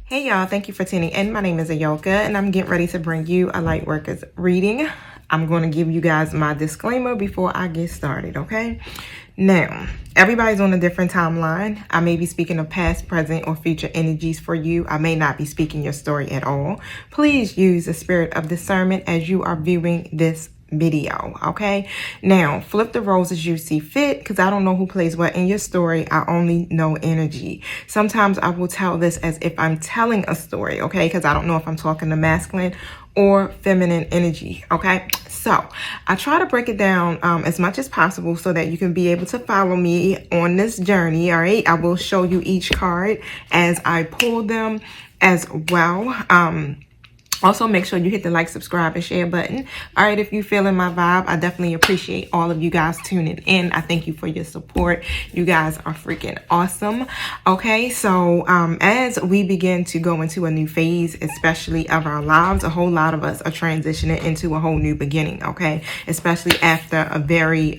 Hey y'all, thank you for tuning in. My name is Ayoka and I'm getting ready to bring you a light workers reading. I'm going to give you guys my disclaimer before I get started, okay? Now, everybody's on a different timeline. I may be speaking of past, present, or future energies for you. I may not be speaking your story at all. Please use the spirit of discernment as you are viewing this video, okay? Now, flip the roles as you see fit, because I don't know who plays what in your story. I only know energy. Sometimes I will tell this as if I'm telling a story, okay? Because I don't know if I'm talking to masculine or feminine energy, okay? So I try to break it down as much as possible so that you can be able to follow me on this journey, all right? I will show you each card as I pull them as well. Also, make sure you hit the like, subscribe, and share button. All right, if you're feeling my vibe, I definitely appreciate all of you guys tuning in. I thank you for your support. You guys are freaking awesome. Okay, so as we begin to go into a new phase, especially of our lives, a whole lot of us are transitioning into a whole new beginning, okay? Especially after a very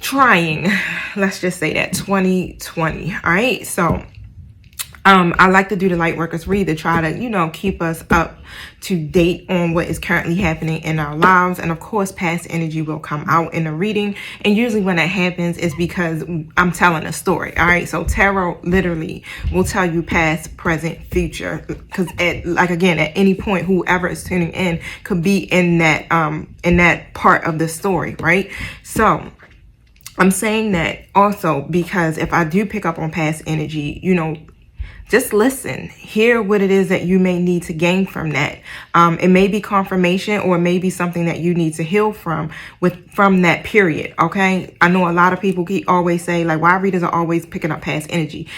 trying, let's just say that, 2020, all right? So I like to do the light workers read to try to, you know, keep us up to date on what is currently happening in our lives. And of course, past energy will come out in the reading. And usually when that happens, it's because I'm telling a story. All right. So tarot literally will tell you past, present, future. Because again, at any point, whoever is tuning in could be in that part of the story. Right. So I'm saying that also because if I do pick up on past energy, you know, just listen, hear what it is that you may need to gain from that. It may be confirmation or it may be something that you need to heal from that period. Okay. I know a lot of people always say like, why readers are always picking up past energy.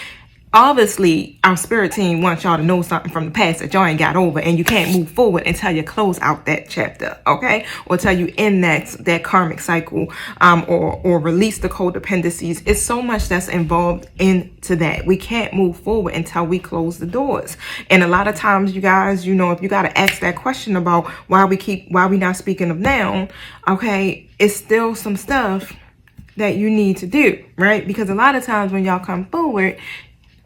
Obviously, our spirit team wants y'all to know something from the past that y'all ain't got over, and you can't move forward until you close out that chapter, okay? Or until you end that karmic cycle, or release the codependencies. It's so much that's involved into that. We can't move forward until we close the doors. And a lot of times, you guys, you know, if you got to ask that question about why we not speaking of now, okay, it's still some stuff that you need to do, right? Because a lot of times when y'all come forward,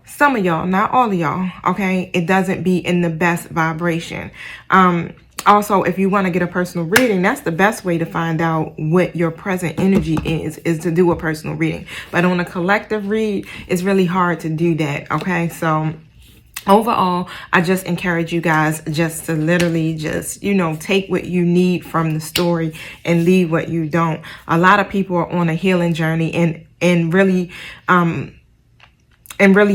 some of y'all, not all of y'all, okay, it doesn't be in the best vibration. Also, if you want to get a personal reading, that's the best way to find out what your present energy is to do a personal reading. But on a collective read, it's really hard to do that, okay? So overall, I just encourage you guys just to literally just, you know, take what you need from the story and leave what you don't. A lot of people are on a healing journey and really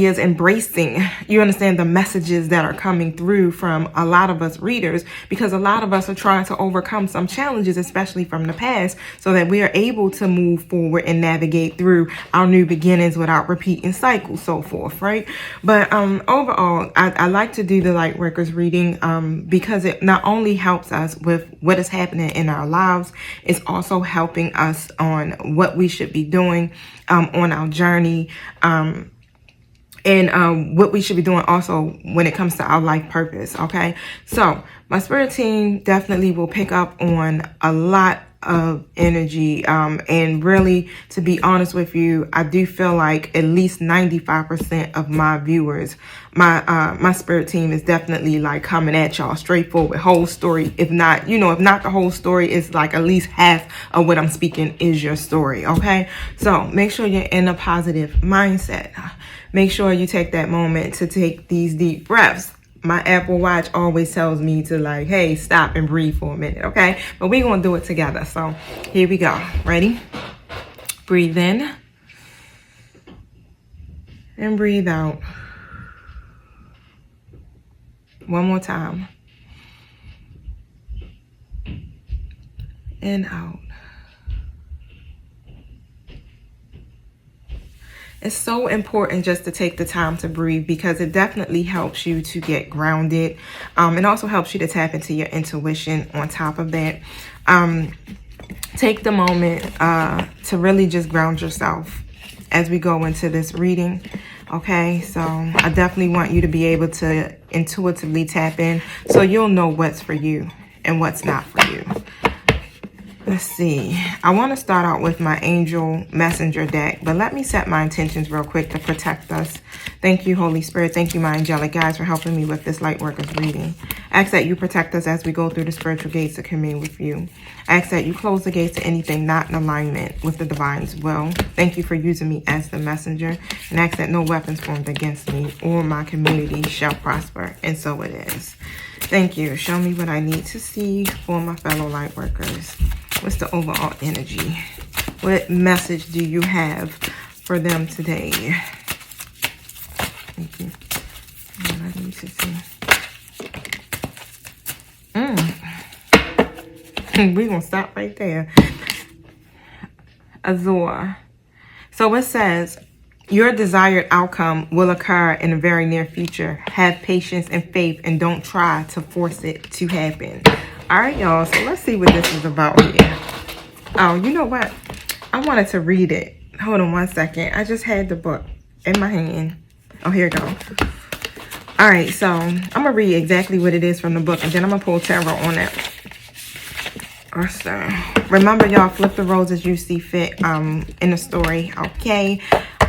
is embracing, you understand, the messages that are coming through from a lot of us readers, because a lot of us are trying to overcome some challenges, especially from the past, so that we are able to move forward and navigate through our new beginnings without repeating cycles, so forth, right? But overall, I like to do the light workers reading because it not only helps us with what is happening in our lives, it's also helping us on what we should be doing on our journey, and what we should be doing also when it comes to our life purpose, okay? So my spirit team definitely will pick up on a lot of energy, and really, to be honest with you, I do feel like at least 95% of my viewers, my spirit team is definitely like coming at y'all straightforward, whole story. If not, you know, if not the whole story, it's like at least half of what I'm speaking is your story, okay? So make sure you're in a positive mindset. Make sure you take that moment to take these deep breaths. My Apple Watch always tells me to like, hey, stop and breathe for a minute, okay? But we're going to do it together. So here we go. Ready? Breathe in. And breathe out. One more time. And out. It's so important just to take the time to breathe, because it definitely helps you to get grounded. It also helps you to tap into your intuition on top of that. Take the moment to really just ground yourself as we go into this reading. Okay, so I definitely want you to be able to intuitively tap in so you'll know what's for you and what's not for you. Let's see. I want to start out with my angel messenger deck, but let me set my intentions real quick to protect us. Thank you, Holy Spirit. Thank you, my angelic guides, for helping me with this light workers reading. I ask that you protect us as we go through the spiritual gates to commune with you. I ask that you close the gates to anything not in alignment with the divine's will. Thank you for using me as the messenger, and I ask that no weapons formed against me or my community shall prosper, and so it is. Thank you. Show me what I need to see for my fellow light workers. What's the overall energy? What message do you have for them today? Thank you. What I need to see. We're going to stop right there. Azor. So it says, your desired outcome will occur in the very near future. Have patience and faith and don't try to force it to happen. All right, y'all. So let's see what this is about here. Oh, you know what? I wanted to read it. Hold on one second. I just had the book in my hand. Oh, here it goes. All right, so I'm going to read exactly what it is from the book, and then I'm going to pull tarot on it. So, remember, y'all, flip the roles as you see fit in the story, okay?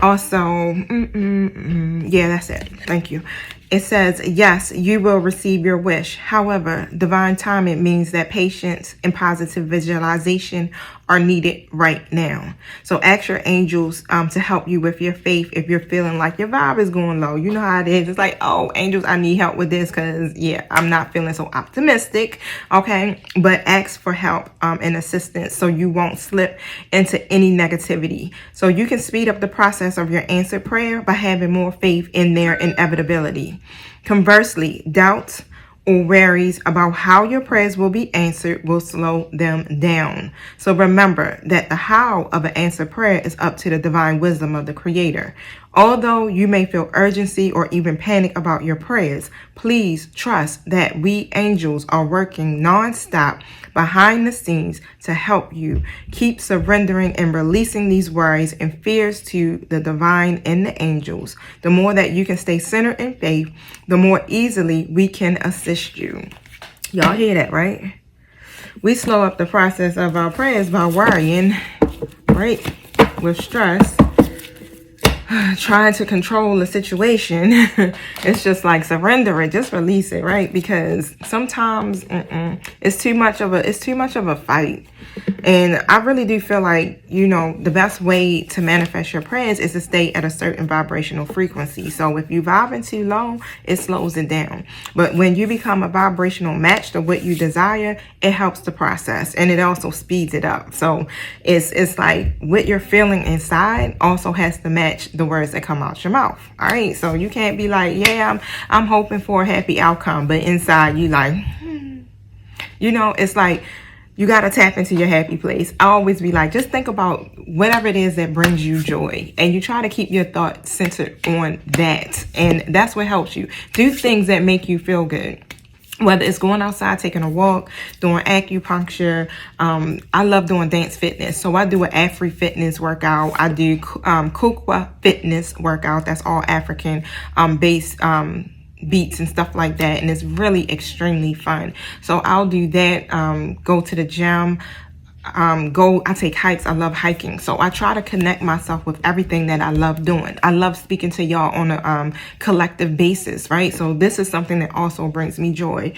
Also, yeah, that's it. Thank you. It says, yes, you will receive your wish. However, divine timing means that patience and positive visualization are needed right now. So ask your angels to help you with your faith if you're feeling like your vibe is going low. You know how it is. It's like, oh, angels, I need help with this because, yeah, I'm not feeling so optimistic. Okay. But ask for help and assistance so you won't slip into any negativity. So you can speed up the process of your answered prayer by having more faith in their inevitability. Conversely, doubt or worries about how your prayers will be answered will slow them down. So remember that the how of an answered prayer is up to the divine wisdom of the Creator. Although you may feel urgency or even panic about your prayers, please trust that we angels are working non-stop behind the scenes to help you. Keep surrendering and releasing these worries and fears to the divine and the angels. The more that you can stay centered in faith, the more easily we can assist you. Y'all hear that, right? We slow up the process of our prayers by worrying, right? With stress. Trying to control the situation. It's just like surrender it, just release it, right? Because sometimes it's too much of a fight. And I really do feel like, you know, the best way to manifest your prayers is to stay at a certain vibrational frequency. So if you vibing too low, it slows it down. But when you become a vibrational match to what you desire, it helps the process and it also speeds it up. So it's like what you're feeling inside also has to match the words that come out your mouth. All right. So you can't be like, yeah, I'm hoping for a happy outcome, but inside you like, you know, it's like, you got to tap into your happy place. I always be like, just think about whatever it is that brings you joy. And you try to keep your thoughts centered on that. And that's what helps you. Do things that make you feel good. Whether it's going outside, taking a walk, doing acupuncture. I love doing dance fitness. So I do an Afri fitness workout. I do Kukwa fitness workout. That's all African based beats and stuff like that, and it's really extremely fun. So I'll do that. Go to the gym. I take hikes. I love hiking. So I try to connect myself with everything that I love doing. I love speaking to y'all on a collective basis, right? So this is something that also brings me joy.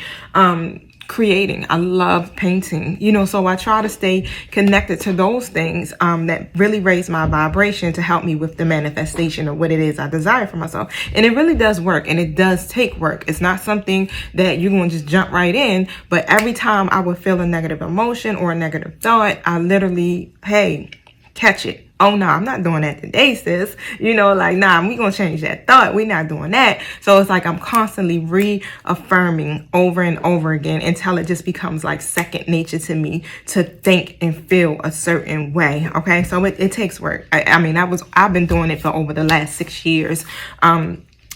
Creating. I love painting, you know, so I try to stay connected to those things that really raise my vibration to help me with the manifestation of what it is I desire for myself. And it really does work, and it does take work. It's not something that you're going to just jump right in, but every time I would feel a negative emotion or a negative thought, I literally, hey, catch it. Oh, no, I'm not doing that today, sis. You know, like, nah, we going to change that thought. We're not doing that. So it's like I'm constantly reaffirming over and over again until it just becomes like second nature to me to think and feel a certain way. Okay, so it takes work. I mean, I've been doing it for over the last 6 years.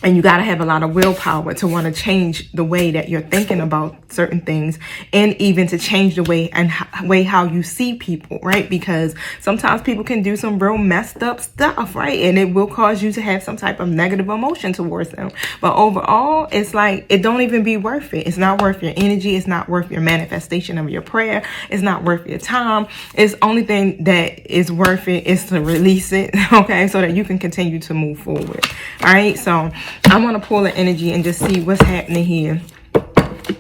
And you got to have a lot of willpower to want to change the way that you're thinking about certain things, and even to change the way how you see people, right? Because sometimes people can do some real messed up stuff, right? And it will cause you to have some type of negative emotion towards them. But overall, it's like, it don't even be worth it. It's not worth your energy. It's not worth your manifestation of your prayer. It's not worth your time. It's only thing that is worth it is to release it, okay? So that you can continue to move forward. All right, so I want to pull the energy and just see what's happening here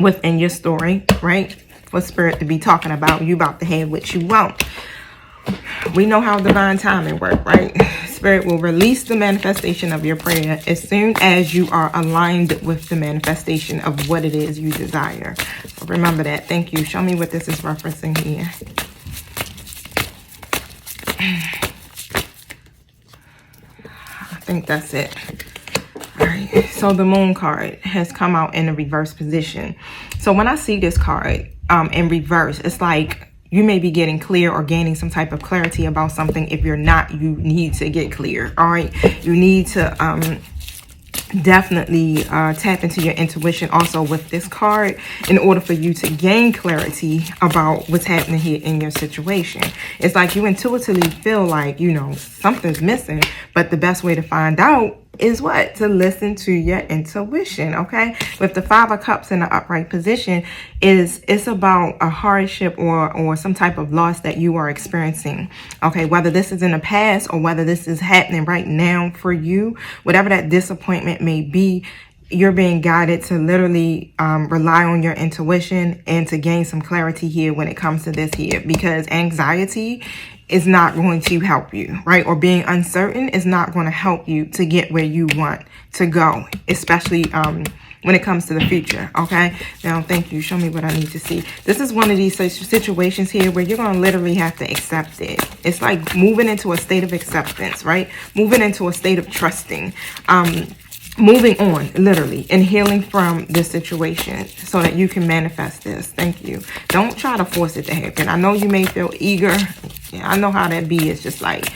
within your story, right? For Spirit to be talking about, you about to have what you want. We know how divine timing works, right? Spirit will release the manifestation of your prayer as soon as you are aligned with the manifestation of what it is you desire. So remember that. Thank you. Show me what this is referencing here. I think that's it. All right, so the Moon card has come out in a reverse position. So when I see this card in reverse, it's like you may be getting clear or gaining some type of clarity about something. If you're not, you need to get clear. All right, you need to definitely tap into your intuition also with this card in order for you to gain clarity about what's happening here in your situation. It's like you intuitively feel like, you know, something's missing, but the best way to find out is what? To listen to your intuition, okay? With the Five of Cups in the upright position, it's about a hardship or some type of loss that you are experiencing, okay? Whether this is in the past or whether this is happening right now for you, whatever that disappointment may be, you're being guided to literally rely on your intuition and to gain some clarity here when it comes to this here, because anxiety is not going to help you, right? Or being uncertain is not going to help you to get where you want to go, especially when it comes to the future, okay? Now, thank you. Show me what I need to see. This is one of these situations here where you're going to literally have to accept it. It's like moving into a state of acceptance, right? Moving into a state of trusting. Moving on, literally, and healing from this situation so that you can manifest this. Thank you. Don't try to force it to happen. I know you may feel eager. Yeah, I know how that be. It's just like,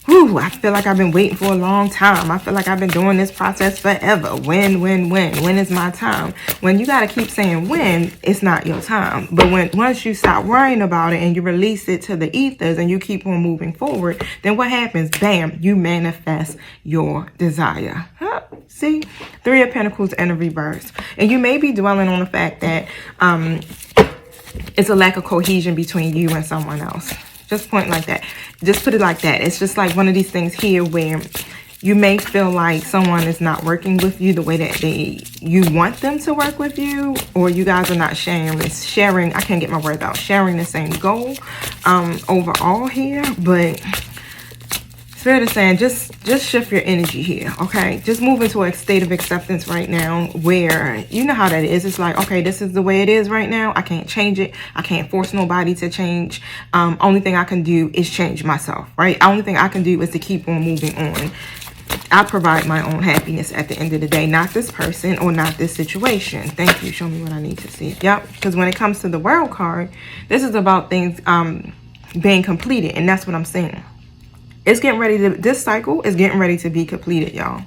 whew, I feel like I've been waiting for a long time. I feel like I've been doing this process forever. When is my time? When you got to keep saying when, it's not your time. But once you stop worrying about it and you release it to the ethers and you keep on moving forward, then what happens? Bam, you manifest your desire. Huh? See? Three of Pentacles and a reverse. And you may be dwelling on the fact that it's a lack of cohesion between you and someone else. Just point like that. Just put it like that. It's just like one of these things here where you may feel like someone is not working with you the way that you want them to work with you, or you guys are not sharing, I can't get my words out, sharing the same goal overall here. But Spirit is saying just shift your energy here, okay? Just move into a state of acceptance right now where you know how that is. It's like, okay, this is the way it is right now. I can't change it. I can't force nobody to change. Only thing I can do is change myself, right? Only thing I can do is to keep on moving on. I provide my own happiness at the end of the day, not this person or not this situation. Thank you. Show me what I need to see. Yep, because when it comes to the World card, this is about things being completed, and that's what I'm saying. It's getting ready to, this cycle is getting ready to be completed, y'all.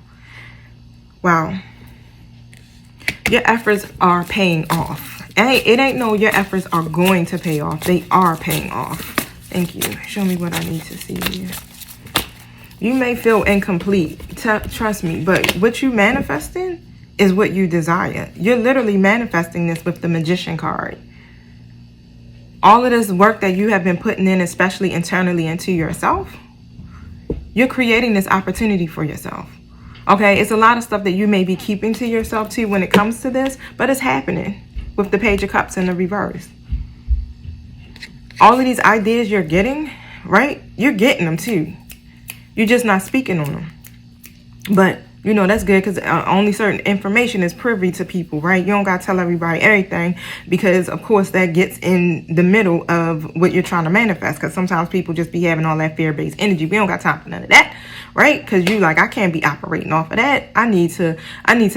Wow. Your efforts are paying off. It ain't no your efforts are going to pay off. They are paying off. Thank you. Show me what I need to see here. You may feel incomplete. Trust me. But what you manifesting is what you desire. You're literally manifesting this with the Magician card. All of this work that you have been putting in, especially internally into yourself, you're creating this opportunity for yourself. Okay, it's a lot of stuff that you may be keeping to yourself too when it comes to this, but it's happening with the Page of Cups in the reverse. All of these ideas you're getting, right? You're getting them too. You're just not speaking on them. But, you know, that's good because only certain information is privy to people, right? You don't got to tell everybody everything because, of course, that gets in the middle of what you're trying to manifest, because sometimes people just be having all that fear-based energy. We don't got time for none of that, right? Because you like, I can't be operating off of that. I need to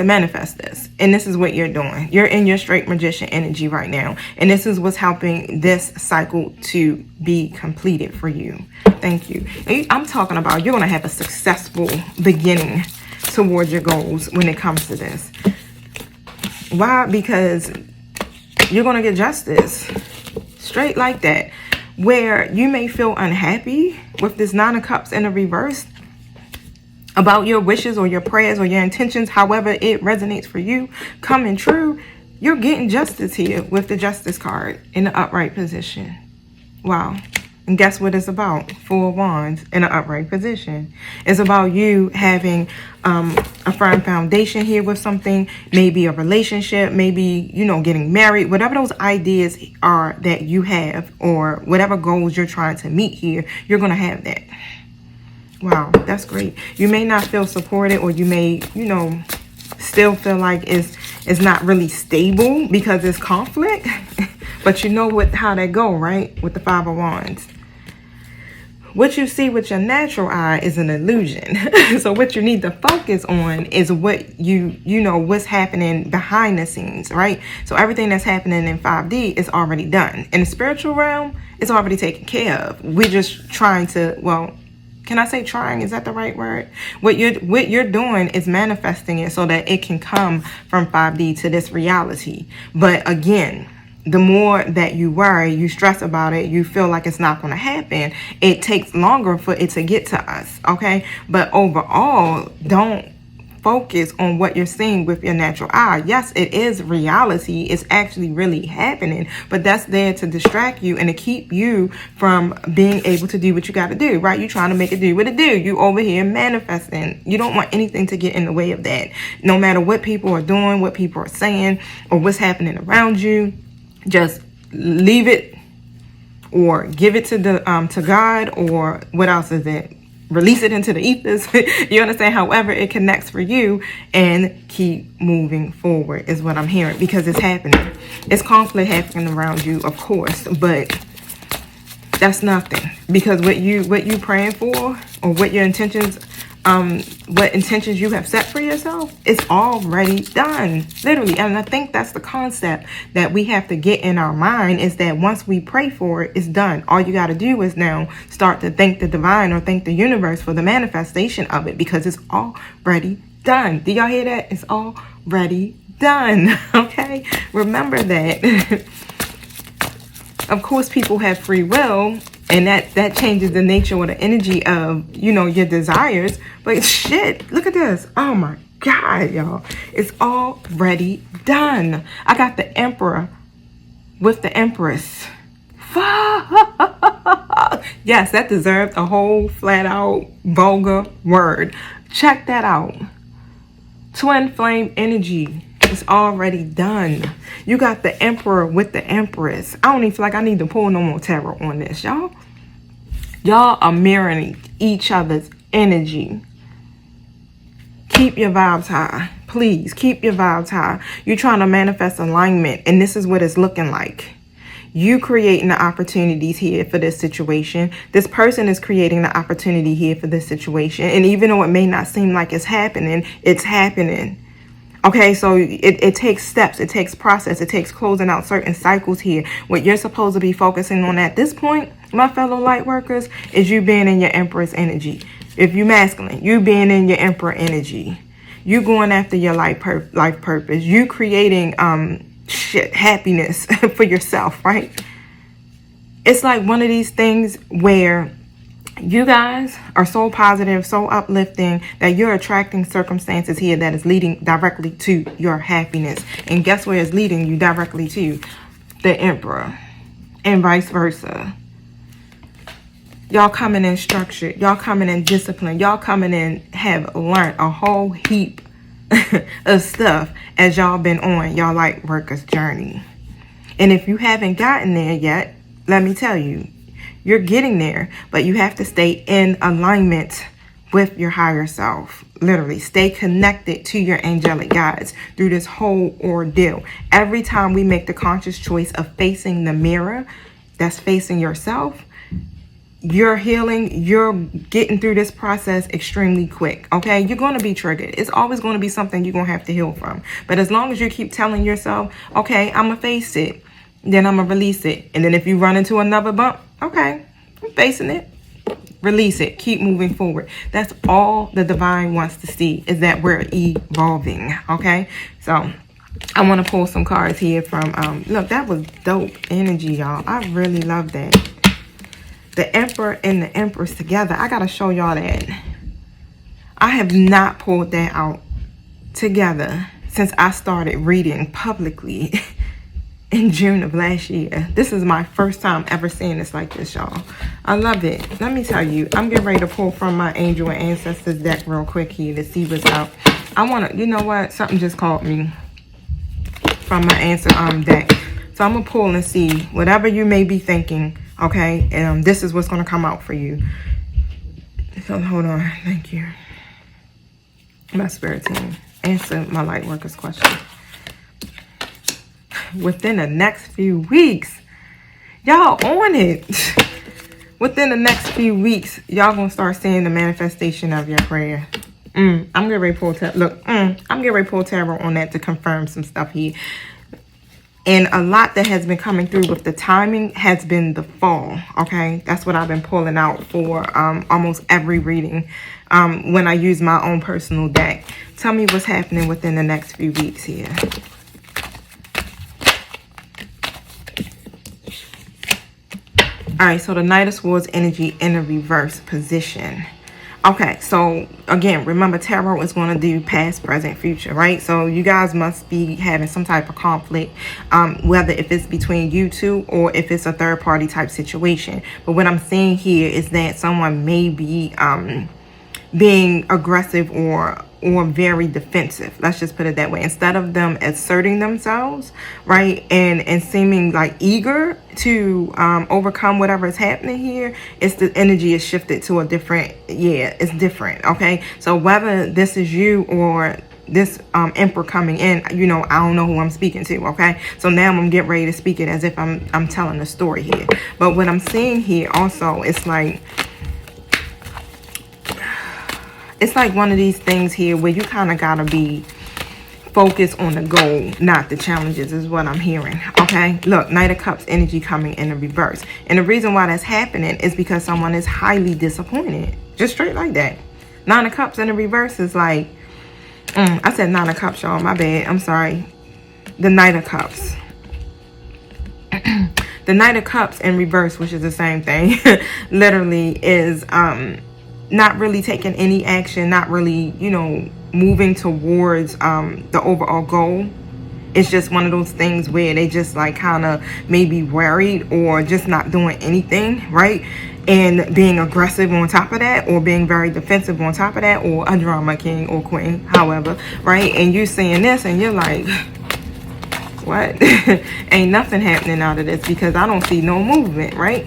manifest this. And this is what you're doing. You're in your straight magician energy right now. And this is what's helping this cycle to be completed for you. Thank you. And I'm talking about you're going to have a successful beginning towards your goals when it comes to this. Why? Because you're going to get justice. Straight like that. Where you may feel unhappy with this Nine of Cups in the reverse about your wishes or your prayers or your intentions, however it resonates for you, coming true, you're getting justice here with the Justice card in the upright position. Wow. And guess what it's about? Four of Wands in an upright position. It's about you having a firm foundation here with something, maybe a relationship, maybe, you know, getting married, whatever those ideas are that you have, or whatever goals you're trying to meet here, you're going to have that. Wow, that's great. You may not feel supported, or you may, you know, still feel like it's not really stable because it's conflict. But you know how that go, right? With the Five of Wands. What you see with your natural eye is an illusion. So what you need to focus on is what you know, what's happening behind the scenes, right? So everything that's happening in 5D is already done. In the spiritual realm, it's already taken care of. We're just trying to, well, can I say trying? Is that the right word? What you're doing is manifesting it so that it can come from 5D to this reality. But again, the more that you worry, you stress about it, you feel like it's not going to happen, it takes longer for it to get to us, okay? But overall, don't focus on what you're seeing with your natural eye. Yes, it is reality. It's actually really happening, but that's there to distract you and to keep you from being able to do what you got to do, right? You're trying to make it do what it do. You over here manifesting. You don't want anything to get in the way of that. No matter what people are doing, what people are saying, or what's happening around you, just leave it or give it to God, or what else is it? Release it into the ethers. You understand? However it connects for you, and keep moving forward is what I'm hearing, because it's happening. It's conflict happening around you, of course, but that's nothing, because what you praying for, or what your intentions, what intentions you have set for yourself, is already done, literally. And I think that's the concept that we have to get in our mind, is that once we pray for it, it's done. All you got to do is now start to thank the divine, or thank the universe for the manifestation of it, because it's already done. Do y'all hear that? It's already done. Okay, remember that. Of course, people have free will, and that changes the nature or the energy of, you know, your desires. But shit, look at this. Oh my God, y'all. It's already done. I got the Emperor with the Empress. Yes, that deserved a whole flat out vulgar word. Check that out. Twin flame energy. It's already done. You got the Emperor with the Empress. I don't even feel like I need to pull no more tarot on this, y'all. Y'all are mirroring each other's energy. Keep your vibes high. Please, keep your vibes high. You're trying to manifest alignment, and this is what it's looking like. You creating the opportunities here for this situation. This person is creating the opportunity here for this situation. And even though it may not seem like it's happening, it's happening. Okay, so it takes steps, it takes process, it takes closing out certain cycles here. What you're supposed to be focusing on at this point, my fellow light workers, is you being in your Empress energy. If you masculine, you being in your Emperor energy. You going after your life purpose. You creating happiness for yourself, right? It's like one of these things where you guys are so positive, so uplifting, that you're attracting circumstances here that is leading directly to your happiness. And guess where it's leading you directly to? The Emperor. And vice versa. Y'all coming in structured. Y'all coming in disciplined. Y'all coming in have learned a whole heap of stuff as y'all been on y'all light workers journey. And if you haven't gotten there yet, let me tell you, you're getting there, but you have to stay in alignment with your higher self. Literally, stay connected to your angelic guides through this whole ordeal. Every time we make the conscious choice of facing the mirror that's facing yourself, you're healing, you're getting through this process extremely quick, okay? You're going to be triggered. It's always going to be something you're going to have to heal from. But as long as you keep telling yourself, okay, I'm going to face it, then I'm going to release it. And then if you run into another bump, okay, I'm facing it. Release it. Keep moving forward. That's all the divine wants to see, is that we're evolving. Okay, so I want to pull some cards here from look, that was dope energy, y'all. I really love that. The Emperor and the Empress together. I gotta show y'all that. I have not pulled that out together since I started reading publicly in June of last year. This is my first time ever seeing this like this, y'all. I love it. Let me tell you, I'm getting ready to pull from my Angel and Ancestors deck real quick here to see what's out. I want to, you know what? Something just called me from my answer deck. So I'm going to pull and see whatever you may be thinking, okay? This is what's going to come out for you. So hold on. Thank you. My spirit team. Answer my light workers question. Within the next few weeks, y'all on it. Within the next few weeks, y'all gonna start seeing the manifestation of your prayer. I'm getting ready to pull tarot. Look, I'm getting ready to pull tarot on that to confirm some stuff here. And a lot that has been coming through with the timing has been the fall. Okay, that's what I've been pulling out for almost every reading when I use my own personal deck. Tell me what's happening within the next few weeks here. All right, so the Knight of Swords energy in a reverse position. Okay, so again, remember tarot is going to do past, present, future, right? So you guys must be having some type of conflict, whether if it's between you two or if it's a third party type situation. But what I'm seeing here is that someone may be being aggressive or very defensive. Let's just put it that way. Instead of them asserting themselves, right, and seeming like eager to overcome whatever is happening here, it's the energy is shifted to a different, it's different. Okay, so whether this is you or this Emperor coming in, you know, I don't know who I'm speaking to. Okay, so now I'm getting ready to speak it as if I'm telling a story here. But what I'm seeing here also, it's like one of these things here where you kind of gotta be focused on the goal, not the challenges, is what I'm hearing. Okay, look, Knight of Cups energy coming in the reverse, and the reason why that's happening is because someone is highly disappointed, just straight like that. Nine of Cups in the reverse is like, I said Nine of Cups, y'all, my bad, I'm sorry. The Knight of Cups. The Knight of Cups in reverse, which is the same thing, literally is not really taking any action, not really, you know, moving towards the overall goal. It's just one of those things where they just like kind of maybe worried or just not doing anything, right? And being aggressive on top of that, or being very defensive on top of that, or a drama king or queen, however, right? And you're seeing this and you're like, what? Ain't nothing happening out of this because I don't see no movement, right?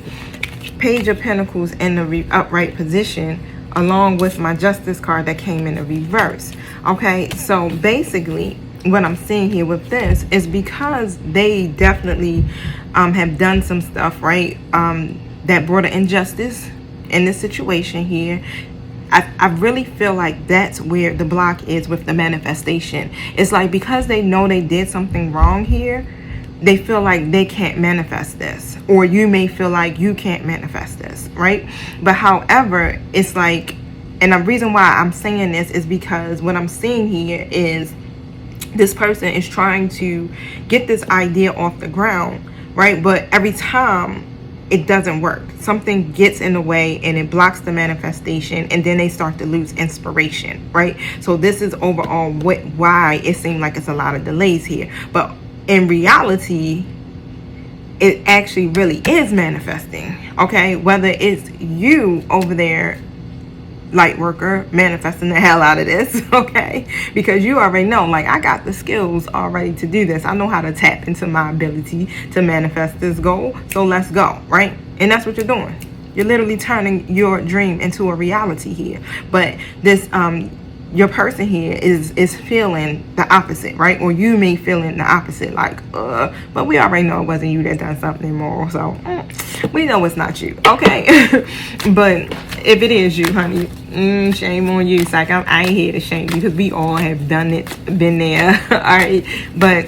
Page of Pentacles in the upright position, along with my Justice card that came in the reverse. Okay, so basically what I'm seeing here with this is because they definitely have done some stuff, right, that brought an injustice in this situation here. I really feel like that's where the block is with the manifestation. It's like because they know they did something wrong here, they feel like they can't manifest this, or you may feel like you can't manifest this, right? But however, it's like, and the reason why I'm saying this is because what I'm seeing here is this person is trying to get this idea off the ground, right? But every time it doesn't work, something gets in the way and it blocks the manifestation, and then they start to lose inspiration, right? So this is overall why it seemed like it's a lot of delays here. But in reality, it actually really is manifesting, okay? Whether it's you over there, light worker, manifesting the hell out of this, okay? Because you already know, like, I got the skills already to do this. I know how to tap into my ability to manifest this goal, so let's go, right? And that's what you're doing. You're literally turning your dream into a reality here. But this your person here is feeling the opposite, right? Or you may feeling the opposite, like, but we already know it wasn't you that done something immoral, so we know it's not you, okay? But if it is you, honey, shame on you. It's like I ain't here to shame you because we all have done it, been there, all right? But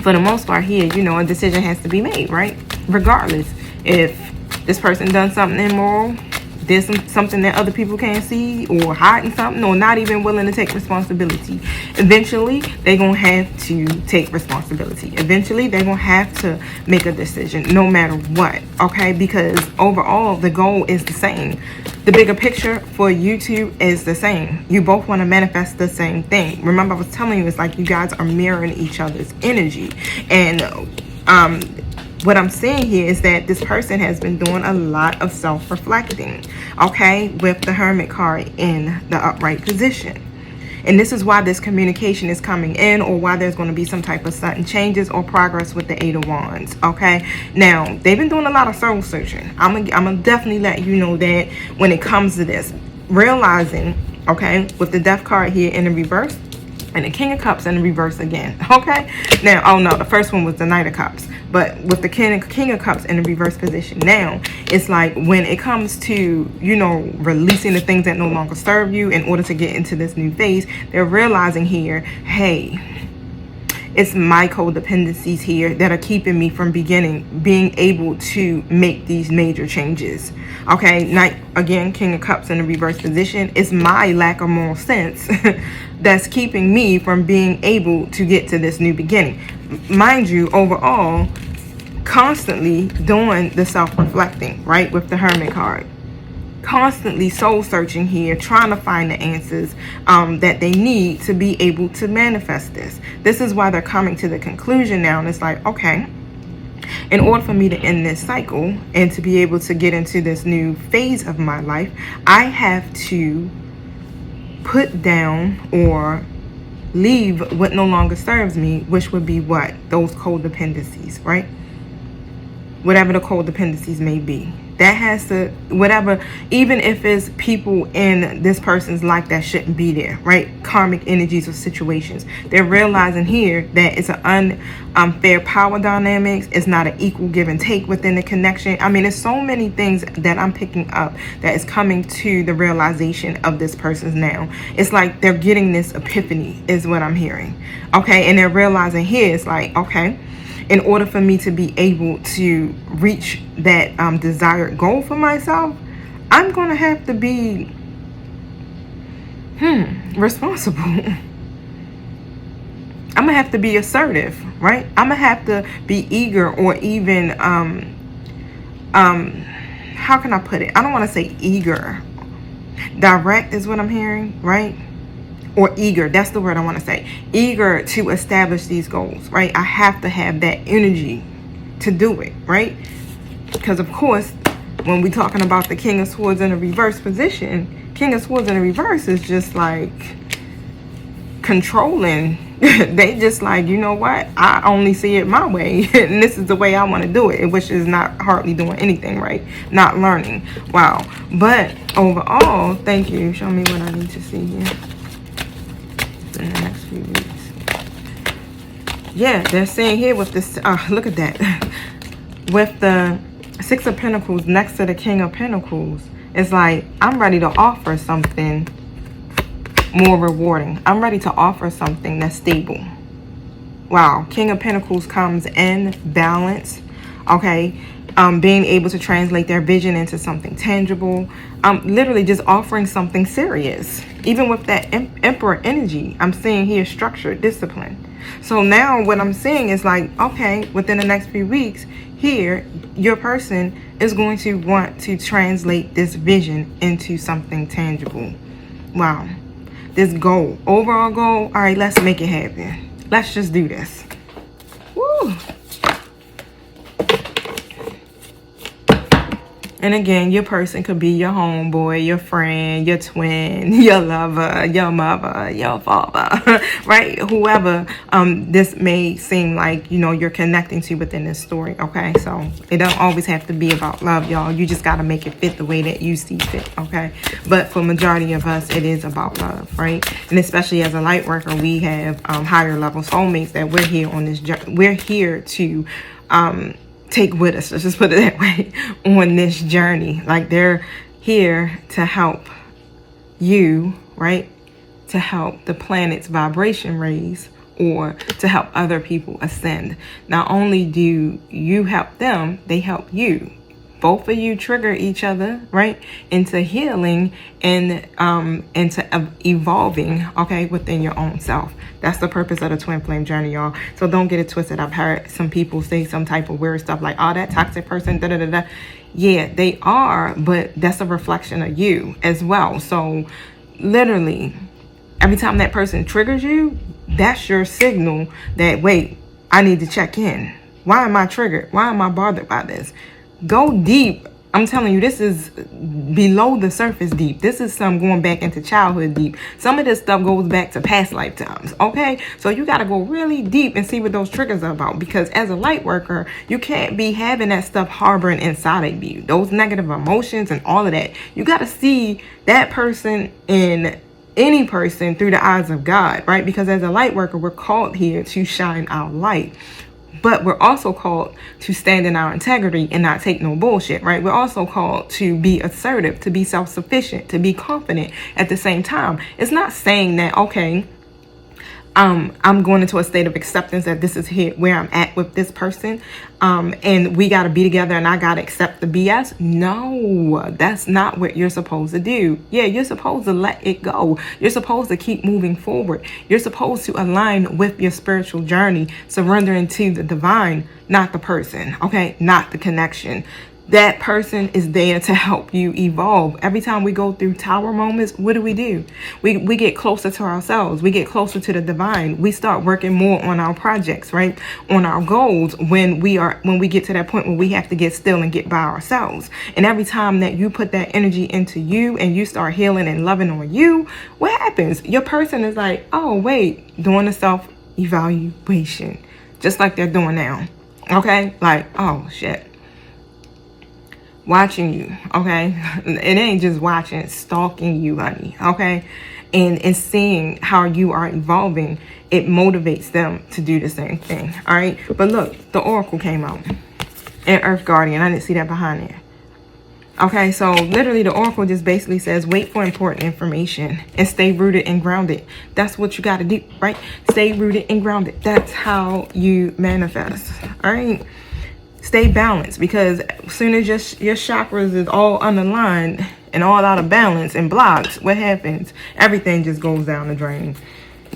for the most part here, you know, a decision has to be made, right? Regardless if this person done something immoral, there's something that other people can't see, or hiding something, or not even willing to take responsibility. Eventually, they're going to have to take responsibility. Eventually, they're going to have to make a decision no matter what, okay? Because overall, the goal is the same. The bigger picture for you two is the same. You both want to manifest the same thing. Remember, I was telling you, it's like you guys are mirroring each other's energy. And what I'm saying here is that this person has been doing a lot of self-reflecting, okay, with the Hermit card in the upright position. And this is why this communication is coming in, or why there's going to be some type of sudden changes or progress with the Eight of Wands, okay? Now, they've been doing a lot of soul searching. I'm gonna definitely let you know that when it comes to this. Realizing, okay, with the Death card here in the reverse, and the King of Cups in the reverse again, okay? Now, oh no, the first one was the Knight of Cups. But with the King of Cups in the reverse position now, it's like when it comes to, you know, releasing the things that no longer serve you in order to get into this new phase, they're realizing here, hey, it's my codependencies here that are keeping me from being able to make these major changes. Okay, Knight, again, King of Cups in the reverse position. It's my lack of moral sense that's keeping me from being able to get to this new beginning. Mind you, overall, constantly doing the self-reflecting, right, with the Hermit card. Constantly soul searching here, trying to find the answers that they need to be able to manifest this. This is why they're coming to the conclusion now, and it's like, okay, in order for me to end this cycle and to be able to get into this new phase of my life, I have to put down or leave what no longer serves me, which would be what? Those codependencies, right? Whatever the codependencies may be. That has to, whatever, even if it's people in this person's life that shouldn't be there, right? Karmic energies or situations. They're realizing here that it's an unfair power dynamics. It's not an equal give and take within the connection. I mean, there's so many things that I'm picking up that is coming to the realization of this person's now. It's like they're getting this epiphany is what I'm hearing. Okay, and they're realizing here, it's like, okay, in order for me to be able to reach that desired goal for myself, I'm going to have to be responsible. I'm going to have to be assertive, right? I'm going to have to be eager, or even, how can I put it? I don't want to say eager. Direct is what I'm hearing, right? Or eager, that's the word I want to say. Eager to establish these goals, right? I have to have that energy to do it, right? Because of course, when we're talking about the King of Swords in a reverse position, King of Swords in a reverse is just like controlling. They just like, you know what? I only see it my way, and this is the way I want to do it, which is not hardly doing anything, right? Not learning. Wow. But overall, thank you. Show me what I need to see here in the next few weeks. Yeah, they're saying here with this, look at that. With the Six of Pentacles next to the King of Pentacles, it's like, I'm ready to offer something more rewarding. I'm ready to offer something that's stable. Wow, King of Pentacles comes in balance, okay? Being able to translate their vision into something tangible. Literally just offering something serious. Even with that Emperor energy, I'm seeing here structured discipline. So now what I'm seeing is like, okay, within the next few weeks, here, your person is going to want to translate this vision into something tangible. Wow. This goal, overall goal, all right, let's make it happen. Let's just do this. Woo. And again, your person could be your homeboy, your friend, your twin, your lover, your mother, your father, right? Whoever this may seem like, you know, you're connecting to within this story, okay? So it don't always have to be about love, y'all. You just got to make it fit the way that you see fit, okay? But for majority of us, it is about love, right? And especially as a light worker, we have higher level soulmates that we're here on this journey. We're here to take with us, let's just put it that way, on this journey. Like they're here to help you, right? To help the planet's vibration raise, or to help other people ascend. Not only do you help them, they help you. both of you trigger each other, right, into healing and into evolving, okay, within your own self. That's the purpose of the twin flame journey, y'all. So don't get it twisted. I've heard some people say some type of weird stuff like, oh, that toxic person, da da da da. Yeah, they are, but that's a reflection of you as well. So literally, every time that person triggers you, that's your signal that, wait, I need to check in. Why am I triggered? Why am I bothered by this? Go deep. I'm telling you, this is below the surface deep. This is some going back into childhood deep. Some of this stuff goes back to past lifetimes, okay? So you got to go really deep and see what those triggers are about, because as a light worker, you can't be having that stuff harboring inside of you. Those negative emotions and all of that. You got to see that person in any person through the eyes of God, right? Because as a light worker, we're called here to shine our light. But we're also called to stand in our integrity and not take no bullshit, right? We're also called to be assertive, to be self-sufficient, to be confident at the same time. It's not saying that, okay, I'm going into a state of acceptance that this is here where I'm at with this person, and we got to be together and I got to accept the BS. No, that's not what you're supposed to do. Yeah, you're supposed to let it go. You're supposed to keep moving forward. You're supposed to align with your spiritual journey, surrendering to the divine, not the person, okay? Not the connection. That person is there to help you evolve. Every time we go through tower moments, what do? We get closer to ourselves. We get closer to the divine. We start working more on our projects, right? On our goals when we get to that point where we have to get still and get by ourselves. And every time that you put that energy into you and you start healing and loving on you, what happens? Your person is like, oh, wait, doing a self-evaluation, just like they're doing now. Okay? Like, oh, shit. Watching you, okay? It ain't just watching, it's stalking you, honey, okay? And seeing how you are evolving, it motivates them to do the same thing, all right? But look, the oracle came out and Earth Guardian. I didn't see that behind there. Okay, so literally the oracle just basically says, wait for important information and stay rooted and grounded. That's what you got to do, right? Stay rooted and grounded. That's how you manifest, all right? Stay balanced, because as soon as your chakras is all unaligned and all out of balance and blocked, what happens? Everything just goes down the drain.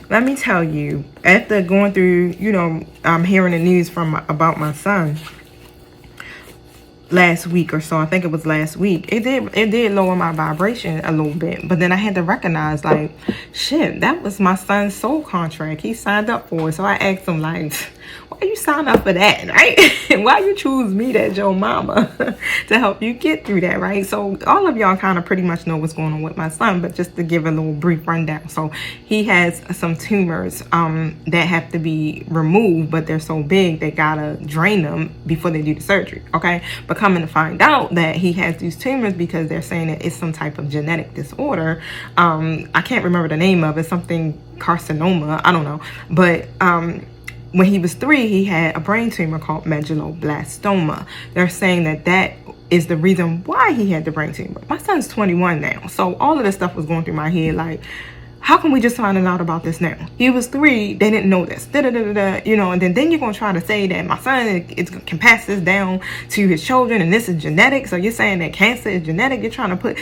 Let me tell you, after going through, I'm hearing the news about my son last week or so, I think it was last week, it did lower my vibration a little bit. But then I had to recognize, like, shit, that was my son's soul contract. He signed up for it. So I asked him, like, why you sign up for that, right? Why you choose me, that's your mama, to help you get through that, right? So all of y'all kind of pretty much know what's going on with my son, but just to give a little brief rundown. So he has some tumors that have to be removed, but they're so big they gotta drain them before they do the surgery, okay? But coming to find out that he has these tumors because they're saying that it's some type of genetic disorder. I can't remember the name of it, something carcinoma, I don't know, but when he was 3, he had a brain tumor called medulloblastoma. They're saying that is the reason why he had the brain tumor. My son's 21 now, so all of this stuff was going through my head, like, how can we just find out about this now? He was 3, they didn't know this, and then you're going to try to say that my son can pass this down to his children, and this is genetic. So you're saying that cancer is genetic. You're trying to put,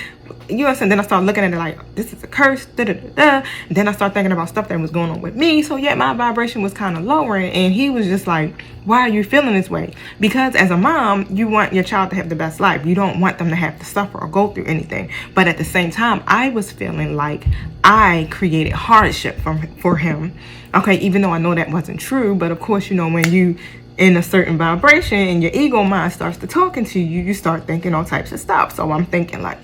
then I started looking at it like, this is a curse, And then I started thinking about stuff that was going on with me. So yeah, my vibration was kind of lowering, and he was just like, why are you feeling this way? Because as a mom, you want your child to have the best life. You don't want them to have to suffer or go through anything. But at the same time, I was feeling like I created hardship for him. Okay, even though I know that wasn't true. But of course, when you in a certain vibration and your ego mind starts to talking to you, you start thinking all types of stuff. So I'm thinking like,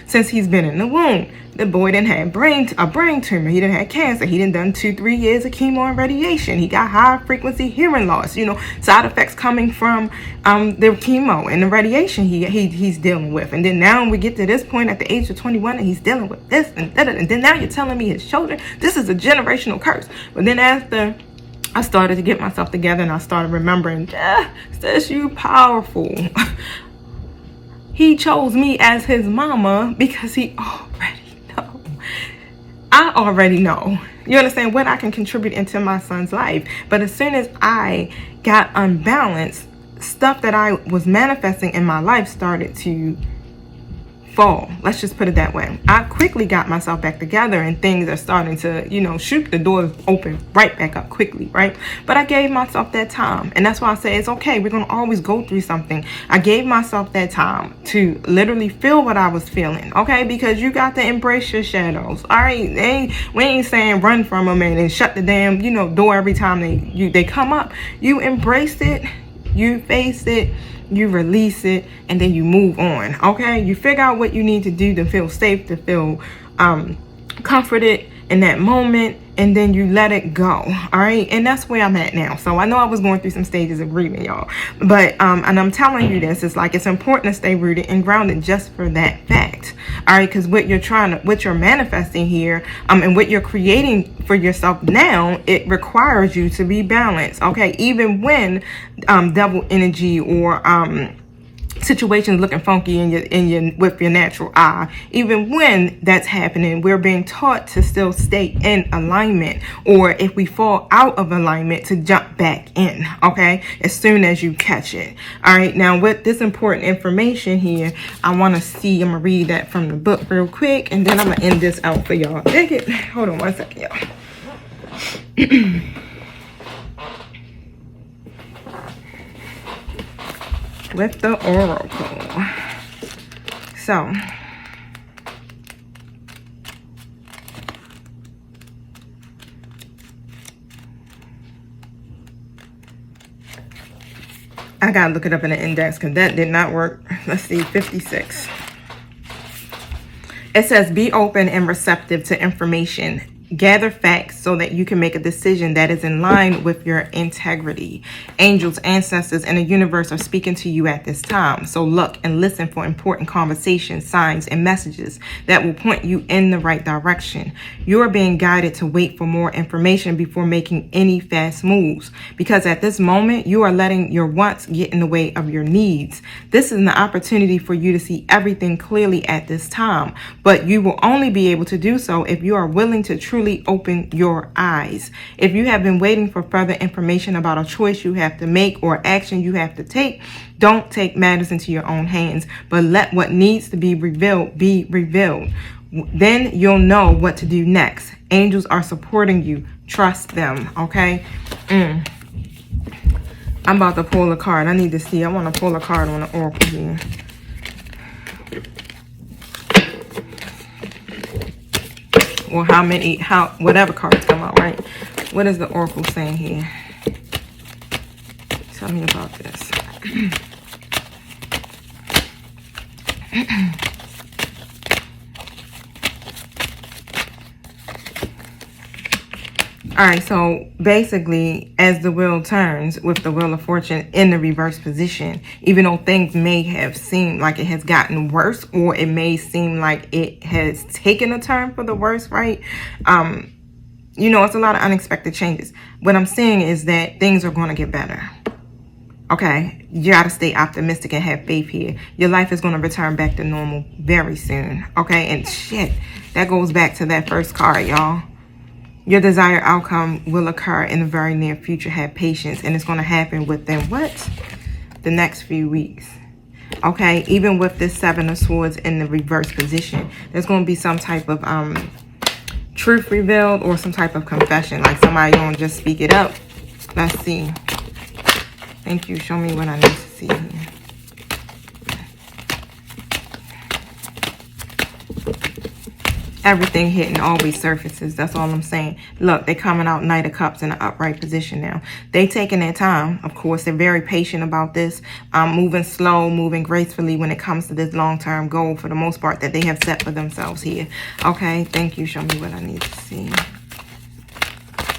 since he's been in the womb, the boy didn't have a brain tumor. He didn't have cancer. He didn't done 2-3 years of chemo and radiation. He got high frequency hearing loss, side effects coming from the chemo and the radiation he's dealing with. And then now we get to this point at the age of 21 and he's dealing with this and that. And then now you're telling me his children, this is a generational curse. But then after I started to get myself together and I started remembering, sis, you powerful. He chose me as his mama because he already know. I already know. You understand what I can contribute into my son's life. But as soon as I got unbalanced, stuff that I was manifesting in my life started to fall. Let's just put it that way. I quickly got myself back together and things are starting to, you know, shoot, the doors open right back up quickly, right? But I gave myself that time. And that's why I say it's okay. We're going to always go through something. I gave myself that time to literally feel what I was feeling, okay? Because you got to embrace your shadows, all right? We ain't saying run from them and shut the damn, you know, door every time they come up. You embrace it, you face it, you release it, and then you move on, okay? You figure out what you need to do to feel safe, to feel comforted in that moment, and then you let it go, all right? And that's where I'm at now. So I know I was going through some stages of grieving, y'all, but and I'm telling you this, it's like it's important to stay rooted and grounded just for that fact, all right? Because what you're manifesting here, and what you're creating for yourself now, it requires you to be balanced, okay? Even when devil energy or situations looking funky with your natural eye, even when that's happening, we're being taught to still stay in alignment, or if we fall out of alignment, to jump back in, okay, as soon as you catch it. All right, now with this important information here, I'm gonna read that from the book real quick, and then I'm gonna end this out for y'all. Hold on one second, y'all. With the oracle. So I gotta look it up in the index because that did not work. Let's see, 56. It says, be open and receptive to information. Gather facts so that you can make a decision that is in line with your integrity. Angels, ancestors, and the universe are speaking to you at this time. So look and listen for important conversations, signs, and messages that will point you in the right direction. You are being guided to wait for more information before making any fast moves, because at this moment, you are letting your wants get in the way of your needs. This is an opportunity for you to see everything clearly at this time, but you will only be able to do so if you are willing to truly open your eyes. If you have been waiting for further information about a choice you have to make or action you have to take, don't take matters into your own hands, but let what needs to be revealed be revealed. Then you'll know what to do next. Angels are supporting you. Trust them, okay? I'm about to pull a card. I need to see. I want to pull a card on the oracle here. Or whatever cards come out, right? What is the oracle saying here? Tell me about this. All right, so basically, as the wheel turns with the Wheel of Fortune in the reverse position, even though things may have seemed like it has gotten worse, or it may seem like it has taken a turn for the worse, right? You know, it's a lot of unexpected changes. What I'm saying is that things are going to get better. Okay, you got to stay optimistic and have faith here. Your life is going to return back to normal very soon. Okay, and shit, that goes back to that first card, y'all. Your desired outcome will occur in the very near future. Have patience, and it's going to happen within the next few weeks. Okay, even with this Seven of Swords in the reverse position, there's going to be some type of truth revealed, or some type of confession, like somebody going to just speak it up. Let's see. Thank you. Show me what I need to see here. Everything hitting always surfaces. That's all I'm saying. Look, they're coming out Knight of Cups in an upright position now. They taking their time. Of course, they're very patient about this. Moving slow, moving gracefully when it comes to this long-term goal, for the most part, that they have set for themselves here. Okay, thank you. Show me what I need to see.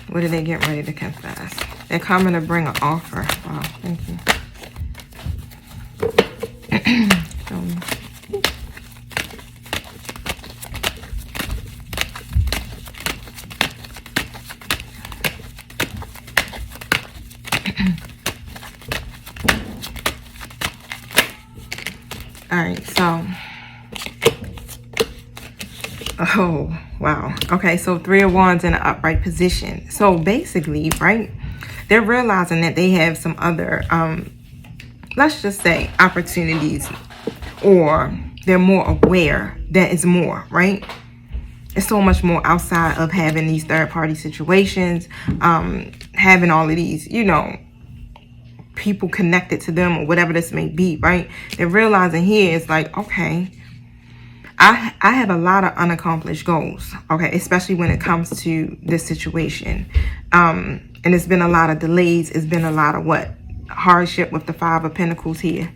What are they getting ready to confess? They're coming to bring an offer. Wow, thank you. Show me. All right, so, oh, wow. Okay, so Three of Wands in an upright position. So basically, right, they're realizing that they have some other let's just say, opportunities, or they're more aware that it's more, right? It's so much more outside of having these third-party situations, having all of these, you know, people connected to them or whatever this may be, right? They're realizing here it's like, okay, I have a lot of unaccomplished goals, okay, especially when it comes to this situation. And it's been a lot of delays. It's been a lot of what? Hardship with the Five of Pentacles here.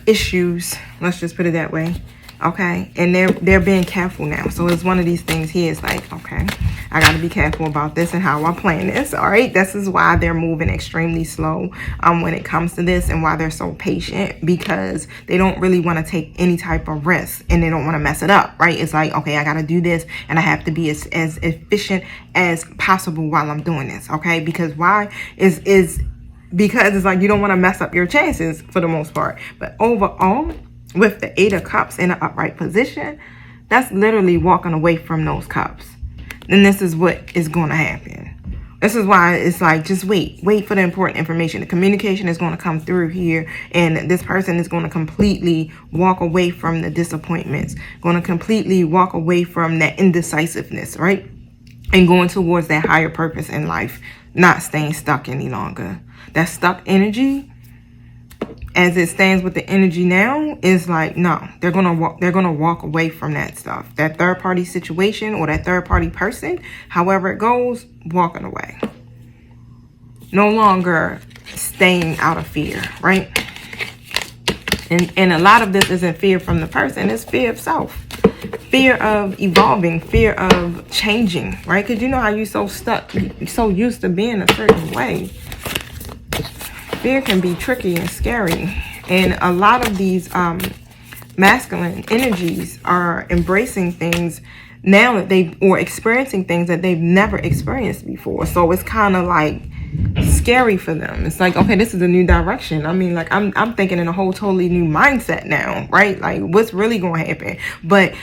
Issues, let's just put it that way. Okay, and they're being careful now. So it's one of these things here. It's like, okay, I got to be careful about this and how I plan this. All right, this is why they're moving extremely slow when it comes to this, and why they're so patient, because they don't really want to take any type of risk, and they don't want to mess it up. Right? It's like, okay, I got to do this, and I have to be as efficient as possible while I'm doing this. Okay, because why is because it's like you don't want to mess up your chances for the most part. But overall, with the Eight of Cups in an upright position, that's literally walking away from those cups. And this is what is going to happen. This is why it's like, just wait for the important information. The communication is going to come through here, and this person is going to completely walk away from the disappointments, going to completely walk away from that indecisiveness, right? And going towards that higher purpose in life, not staying stuck any longer. That stuck energy, as it stands with the energy now, is like, no, they're gonna walk away from that stuff, that third party situation or that third party person, however it goes, walking away. No longer staying out of fear, right? And a lot of this isn't fear from the person, it's fear of self, fear of evolving, fear of changing, right? Because you know how you're so stuck, you're so used to being a certain way. Fear can be tricky and scary, and a lot of these masculine energies are embracing things now that or experiencing things that they've never experienced before. So it's kind of like scary for them. It's like, okay, this is a new direction. I mean, like I'm thinking in a whole totally new mindset now, right? Like, what's really going to happen? But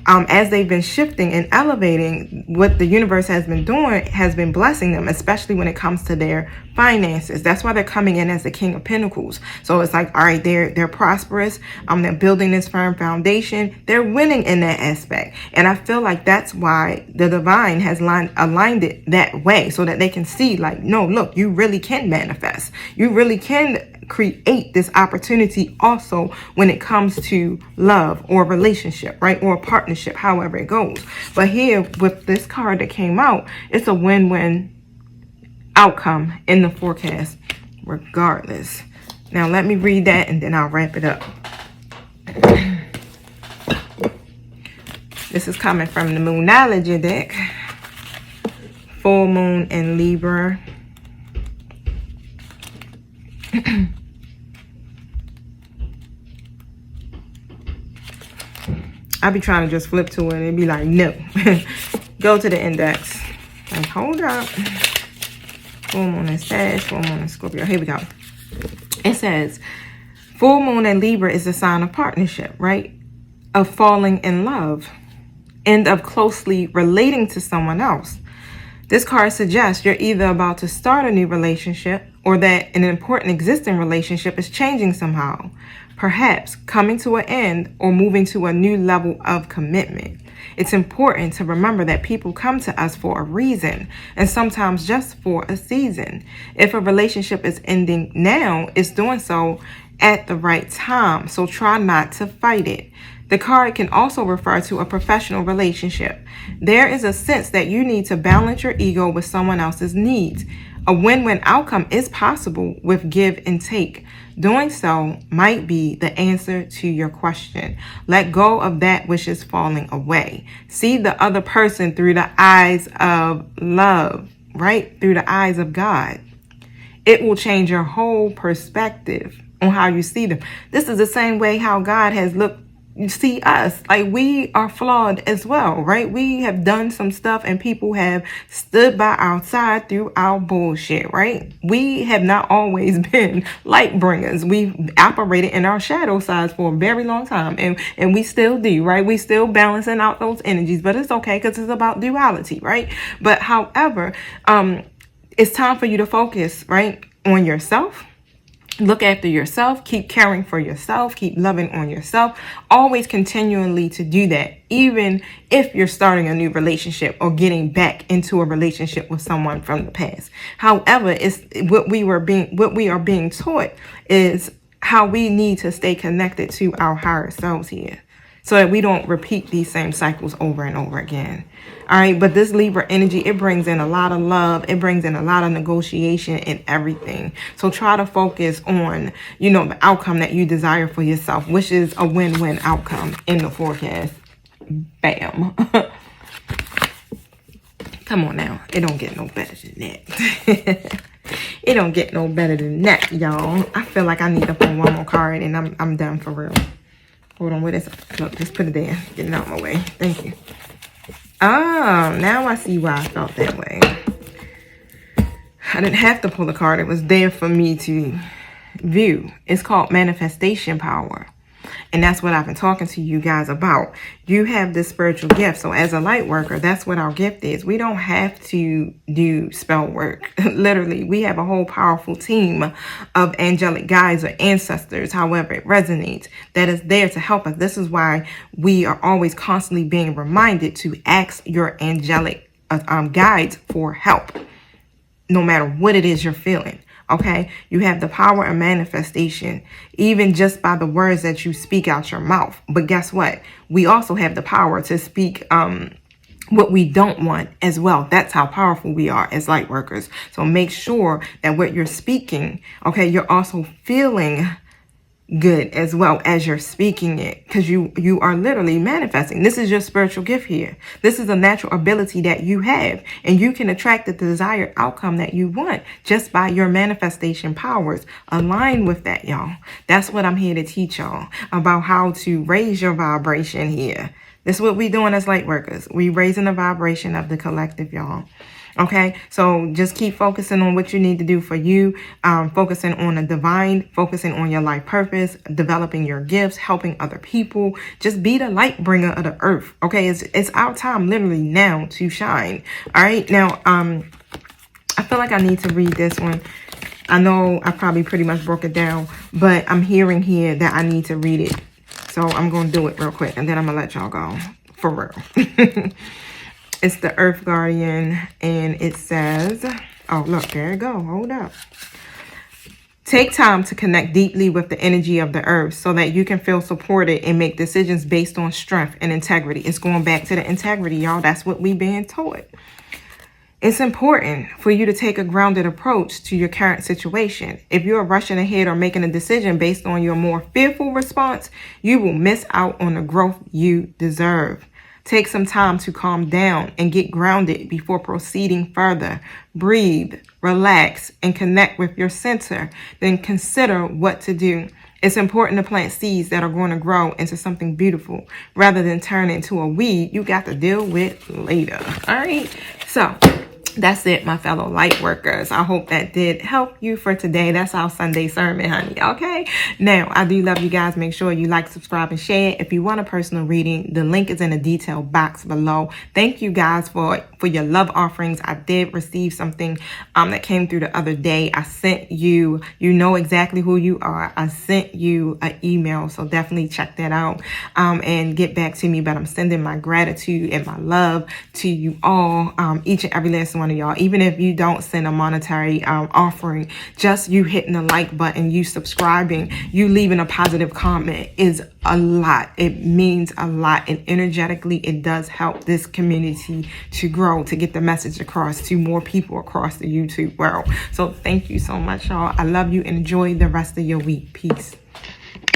as they've been shifting and elevating, what the universe has been doing has been blessing them, especially when it comes to their finances. That's why they're coming in as the King of Pentacles. So it's like, all right, they're prosperous. They're building this firm foundation. They're winning in that aspect. And I feel like that's why the divine has aligned it that way, so that they can see, like, no, look, you really can manifest. You really can create this opportunity also when it comes to love or relationship, right? Or a partnership, however it goes. But here with this card that came out, it's a win-win outcome in the forecast regardless. Now let me read that and then I'll wrap it up. This is coming from the Moonology deck. Full moon in Libra. I be trying to just flip to it and be like, no. Go to the index. Like, hold up. Full moon in Sag, full moon in Scorpio. Here we go. It says, full moon in Libra is a sign of partnership, right? Of falling in love and of closely relating to someone else. This card suggests you're either about to start a new relationship or that an important existing relationship is changing somehow, perhaps coming to an end or moving to a new level of commitment. It's important to remember that people come to us for a reason, and sometimes just for a season. If a relationship is ending now, it's doing so at the right time, so try not to fight it. The card can also refer to a professional relationship. There is a sense that you need to balance your ego with someone else's needs. A win-win outcome is possible with give and take. Doing so might be the answer to your question. Let go of that which is falling away. See the other person through the eyes of love, right? Through the eyes of God. It will change your whole perspective on how you see them. This is the same way how God has looked. You see us, like, we are flawed as well, right? We have done some stuff and people have stood by our side through our bullshit, right? We have not always been light bringers. We've operated in our shadow sides for a very long time, and we still do, right? We still balancing out those energies, but it's okay because it's about duality, right? But however, it's time for you to focus, right, on yourself, Look after yourself, keep caring for yourself, keep loving on yourself. Always continually to do that, even if you're starting a new relationship or getting back into a relationship with someone from the past. However, it's what we are being taught is how we need to stay connected to our higher selves here, so that we don't repeat these same cycles over and over again. All right, but this Libra energy, it brings in a lot of love. It brings in a lot of negotiation and everything. So try to focus on, you know, the outcome that you desire for yourself, which is a win-win outcome in the forecast. Bam. Come on now. It don't get no better than that. It don't get no better than that, y'all. I feel like I need to pull one more card and I'm done for real. Hold on, where is it? Look, just put it there. Getting out of my way. Thank you. Oh, now I see why I felt that way. I didn't have to pull the card. It was there for me to view. It's called manifestation power. And that's what I've been talking to you guys about. You have this spiritual gift. So as a light worker, that's what our gift is. We don't have to do spell work. Literally, we have a whole powerful team of angelic guides or ancestors, however it resonates, that is there to help us. This is why we are always constantly being reminded to ask your angelic guides for help, no matter what it is you're feeling. Okay, you have the power of manifestation, even just by the words that you speak out your mouth. But guess what? We also have the power to speak what we don't want as well. That's how powerful we are as light workers. So make sure that what you're speaking, okay, you're also feeling good as well as you're speaking it, because you are literally manifesting. This is your spiritual gift here. This is a natural ability that you have, and you can attract the desired outcome that you want just by your manifestation powers. Align with that, y'all. That's what I'm here to teach y'all about, how to raise your vibration here. This is what we're doing as light workers. We raising the vibration of the collective, y'all. Okay, so just keep focusing on what you need to do for you, focusing on the divine, focusing on your life purpose, developing your gifts, helping other people. Just be the light bringer of the earth. Okay, it's our time literally now to shine. All right, now I feel like I need to read this one. I know I probably pretty much broke it down, but I'm hearing here that I need to read it. So I'm going to do it real quick, and then I'm going to let y'all go for real. It's the Earth Guardian, and it says, oh, look, there you go. Hold up. Take time to connect deeply with the energy of the earth so that you can feel supported and make decisions based on strength and integrity. It's going back to the integrity, y'all. That's what we've been taught. It's important for you to take a grounded approach to your current situation. If you're rushing ahead or making a decision based on your more fearful response, you will miss out on the growth you deserve. Take some time to calm down and get grounded before proceeding further. Breathe, relax, and connect with your center. Then consider what to do. It's important to plant seeds that are going to grow into something beautiful rather than turn into a weed you got to deal with later. All right. So that's it, my fellow light workers. I hope that did help you for today. That's our Sunday sermon, honey. Okay. Now, I do love you guys. Make sure you like, subscribe, and share. If you want a personal reading, the link is in the detail box below. Thank you guys for your love offerings. I did receive something that came through the other day. I sent you, you know exactly who you are. I sent you an email. So definitely check that out and get back to me. But I'm sending my gratitude and my love to you all, each and every last one of y'all. Even if you don't send a monetary offering, just you hitting the like button, you subscribing, you leaving a positive comment is a lot. It means a lot, and energetically it does help this community to grow, to get the message across to more people across the YouTube world. So thank you so much, y'all. I love you. Enjoy the rest of your week. Peace.